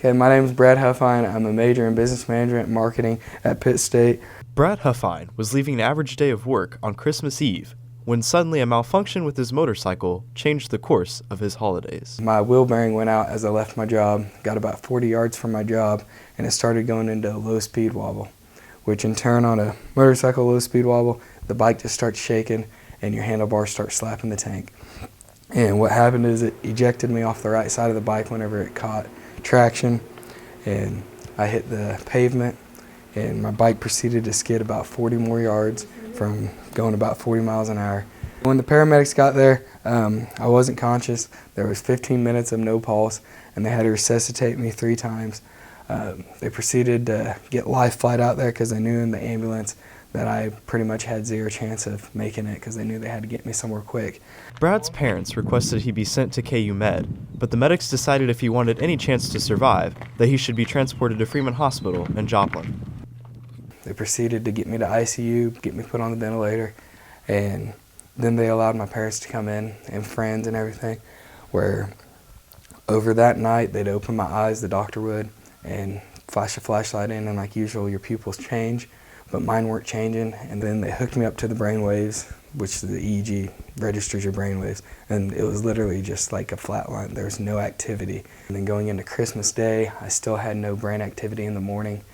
Okay, my name is Brad Huffine. I'm a major in business management and marketing at Pitt State. Brad Huffine was leaving an average day of work on Christmas Eve when suddenly a malfunction with his motorcycle changed the course of his holidays. My wheel bearing went out as I left my job, got about 40 yards from my job, and it started going into a low-speed wobble, which in turn on a motorcycle low-speed wobble, the bike just starts shaking and your handlebars start slapping the tank. And what happened is it ejected me off the right side of the bike whenever it caught traction, and I hit the pavement, and my bike proceeded to skid about 40 more yards from going about 40 miles an hour. When the paramedics got there, I wasn't conscious. There was 15 minutes of no pulse, and they had to resuscitate me 3 times. They proceeded to get life flight out there because they knew in the ambulance that I pretty much had 0 chance of making it because they knew they had to get me somewhere quick. Brad's parents requested he be sent to KU Med, but the medics decided if he wanted any chance to survive, that he should be transported to Freeman Hospital in Joplin. They proceeded to get me to ICU, get me put on the ventilator, and then they allowed my parents to come in and friends and everything, where over that night they'd open my eyes, the doctor would, and flash a flashlight in, and like usual your pupils change, but mine weren't changing, and then they hooked me up to the brain waves, which the EEG registers your brain waves, and it was literally just like a flat line. There was no activity. And then going into Christmas Day, I still had no brain activity in the morning.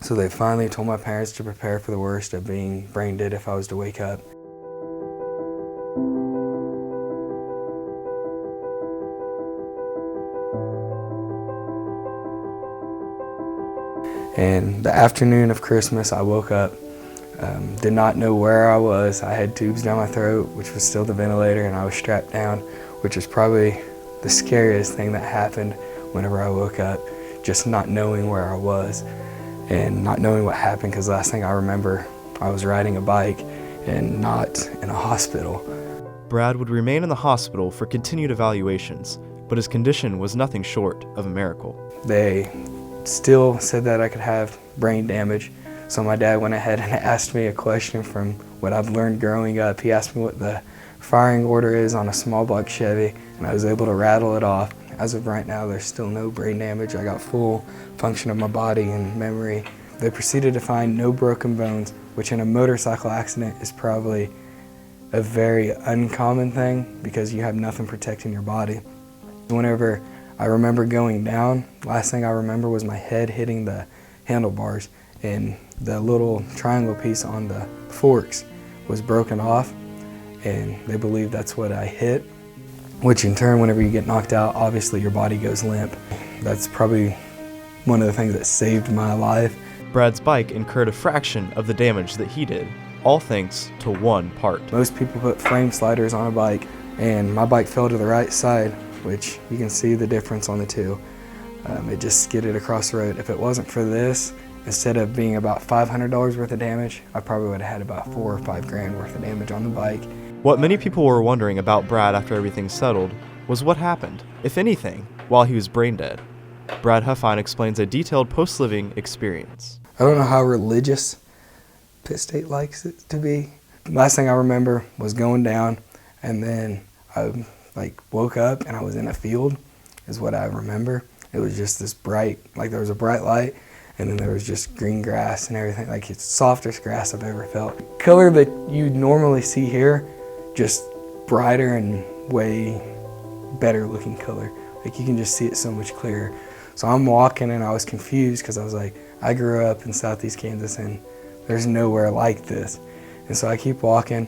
So they finally told my parents to prepare for the worst of being brain dead if I was to wake up. And the afternoon of Christmas, I woke up, did not know where I was. I had tubes down my throat, which was still the ventilator, and I was strapped down, which was probably the scariest thing that happened whenever I woke up, just not knowing where I was and not knowing what happened, because last thing I remember, I was riding a bike and not in a hospital. Brad would remain in the hospital for continued evaluations, but his condition was nothing short of a miracle. They still said that I could have brain damage, so my dad went ahead and asked me a question from what I've learned growing up. He asked me what the firing order is on a small block Chevy, and I was able to rattle it off. As of right now, there's still no brain damage. I got full function of my body and memory. They proceeded to find no broken bones, which in a motorcycle accident is probably a very uncommon thing because you have nothing protecting your body. Whenever I remember going down, last thing I remember was my head hitting the handlebars, and the little triangle piece on the forks was broken off, and they believe that's what I hit, which in turn, whenever you get knocked out, obviously your body goes limp. That's probably one of the things that saved my life. Brad's bike incurred a fraction of the damage that he did, all thanks to one part. Most people put frame sliders on a bike, and my bike fell to the right side, which you can see the difference on the two. It just skidded across the road. If it wasn't for this, instead of being about $500 worth of damage, I probably would have had about $4 or $5 grand worth of damage on the bike. What many people were wondering about Brad after everything settled was what happened, if anything, while he was brain dead. Brad Huffine explains a detailed post-living experience. I don't know how religious Pitt State likes it to be. Last thing I remember was going down, and then I woke up and I was in a field, is what I remember. It was just this bright, there was a bright light, and then there was just green grass and everything. It's the softest grass I've ever felt. Color that you normally see here, just brighter and way better looking color. You can just see it so much clearer. So I'm walking and I was confused because I was like, I grew up in Southeast Kansas and there's nowhere like this. And so I keep walking,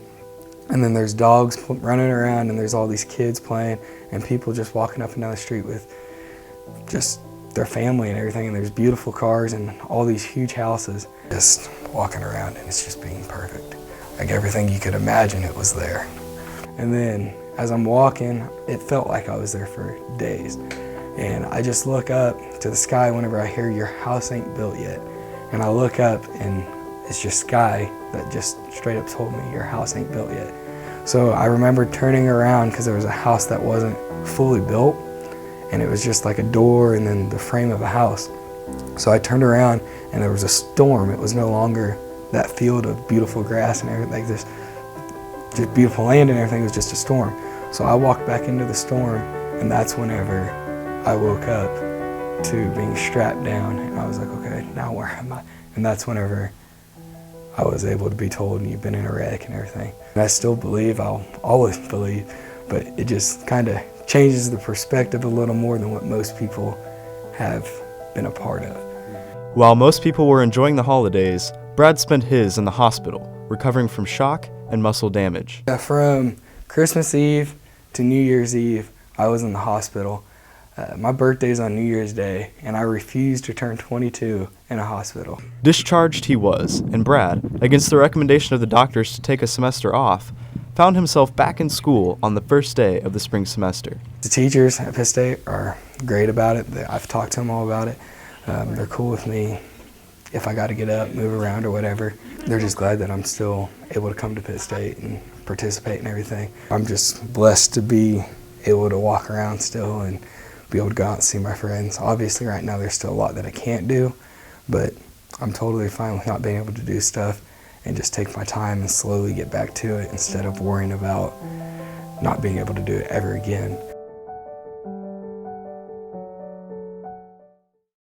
and then there's dogs running around, and there's all these kids playing, and people just walking up and down the street with just their family and everything, and there's beautiful cars and all these huge houses. Just walking around, and it's just being perfect. Everything you could imagine, it was there. And then as I'm walking, it felt like I was there for days. And I just look up to the sky whenever I hear "your house ain't built yet." And I look up and it's just sky that just straight up told me your house ain't built yet. So I remember turning around because there was a house that wasn't fully built, and it was just like a door and then the frame of a house. So I turned around and there was a storm. It was no longer that field of beautiful grass and everything, this just beautiful land and everything. It was just a storm. So I walked back into the storm, and that's whenever I woke up to being strapped down, and I was like, okay, now where am I? And that's whenever I was able to be told, you've been in a wreck and everything. And I still believe, I'll always believe, but it just kind of changes the perspective a little more than what most people have been a part of. While most people were enjoying the holidays, Brad spent his in the hospital, recovering from shock and muscle damage. From Christmas Eve to New Year's Eve, I was in the hospital. My birthday's on New Year's Day, and I refused to turn 22 in a hospital. Discharged he was, and Brad, against the recommendation of the doctors to take a semester off, found himself back in school on the first day of the spring semester. The teachers at Pitt State are great about it. I've talked to them all about it. They're cool with me if I got to get up, move around, or whatever. They're just glad that I'm still able to come to Pitt State and participate in everything. I'm just blessed to be able to walk around still and be able to go out and see my friends. Obviously right now there's still a lot that I can't do, but I'm totally fine with not being able to do stuff and just take my time and slowly get back to it instead of worrying about not being able to do it ever again.